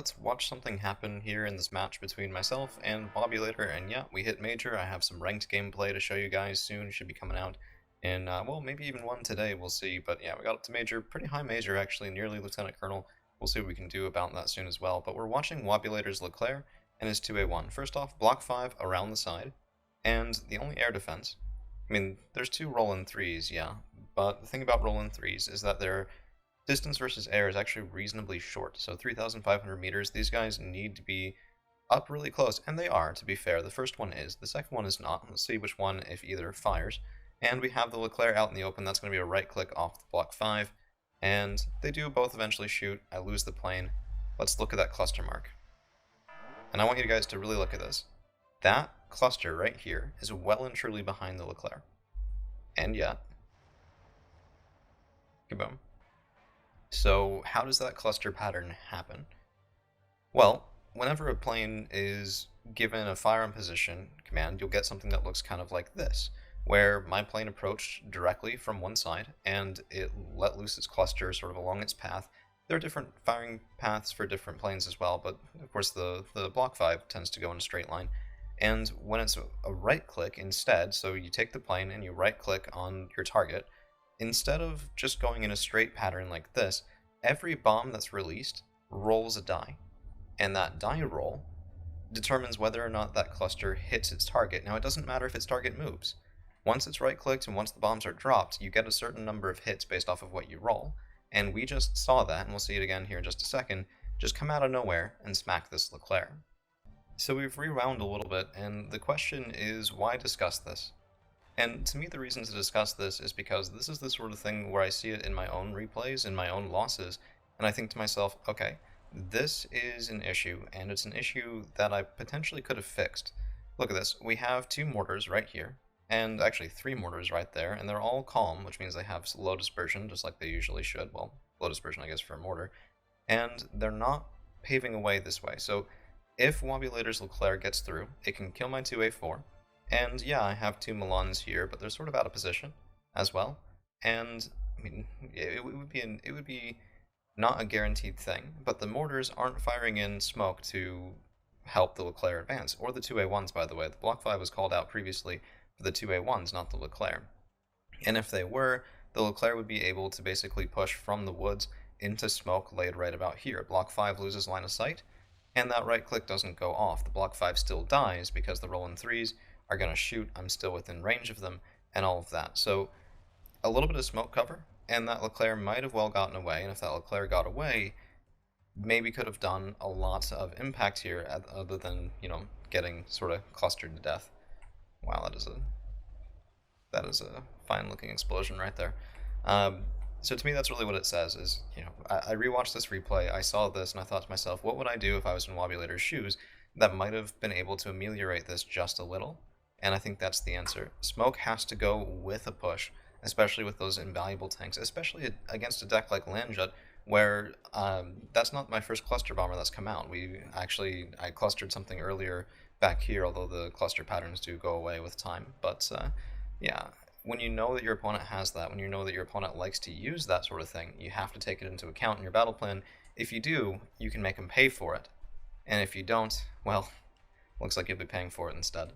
let's watch something happen here in this match between myself and Bobulator, and yeah, we hit Major. I have some ranked gameplay to show you guys soon, should be coming out in, well, maybe even one today, we'll see, but yeah, we got up to Major, pretty high Major actually, nearly Lieutenant Colonel. We'll see what we can do about that soon as well, but we're watching Wobulator's Leclerc and his 2A1. First off, block 5 around the side, and the only air defense. I mean, there's two roll-in threes, yeah, but the thing about roll-in threes is that they're distance versus air is actually reasonably short. So 3,500 meters, these guys need to be up really close, and they are, to be fair. The first one is. The second one is not. Let's see which one, if either, fires. And we have the Leclerc out in the open. That's going to be a right click off the block 5. And they do both eventually shoot. I lose the plane. Let's look at that cluster mark. And I want you guys to really look at this. That cluster right here is well and truly behind the Leclerc. And yet, kaboom. So how does that cluster pattern happen? Well, whenever a plane is given a fire in position command, you'll get something that looks kind of like this, where my plane approached directly from one side, and it let loose its cluster sort of along its path. There are different firing paths for different planes as well, but of course the Block 5 tends to go in a straight line. And when it's a right click instead, so you take the plane and you right click on your target, instead of just going in a straight pattern like this, every bomb that's released rolls a die. And that die roll determines whether or not that cluster hits its target. Now, it doesn't matter if its target moves. Once it's right-clicked and once the bombs are dropped, you get a certain number of hits based off of what you roll. And we just saw that, and we'll see it again here in just a second, just come out of nowhere and smack this Leclerc. So we've rewound a little bit, and the question is, why discuss this? And to me, the reason to discuss this is because this is the sort of thing where I see it in my own replays, in my own losses, and I think to myself, okay, this is an issue, and it's an issue that I potentially could have fixed. Look at this. We have two mortars right here, and actually three mortars right there, and they're all calm, which means they have low dispersion, just like they usually should. Well, low dispersion, I guess, for a mortar. And they're not paving a way this way. So if Wobulator's Leclerc gets through, it can kill my 2A4. And yeah, I have two Milans here, but they're sort of out of position as well. And I mean, it would be not a guaranteed thing, but the mortars aren't firing in smoke to help the Leclerc advance, or the 2A1s, by the way. The Block 5 was called out previously for the 2A1s, not the Leclerc. And if they were, the Leclerc would be able to basically push from the woods into smoke laid right about here. Block 5 loses line of sight, and that right click doesn't go off. The Block 5 still dies because the roll-in threes are going to shoot, I'm still within range of them, and all of that. So a little bit of smoke cover, and that Leclerc might have well gotten away, and if that Leclerc got away, maybe could have done a lot of impact here, other than, you know, getting sort of clustered to death. Wow, that is a fine-looking explosion right there. So to me, that's really what it says, is, you know, I rewatched this replay, I saw this, and I thought to myself, what would I do if I was in Wobulator's shoes that might have been able to ameliorate this just a little? And I think that's the answer. Smoke has to go with a push, especially with those invaluable tanks, especially against a deck like Landjet, where that's not my first cluster bomber that's come out. I clustered something earlier back here, although the cluster patterns do go away with time. But yeah, when you know that your opponent has that, when you know that your opponent likes to use that sort of thing, you have to take it into account in your battle plan. If you do, you can make them pay for it. And if you don't, well, looks like you'll be paying for it instead.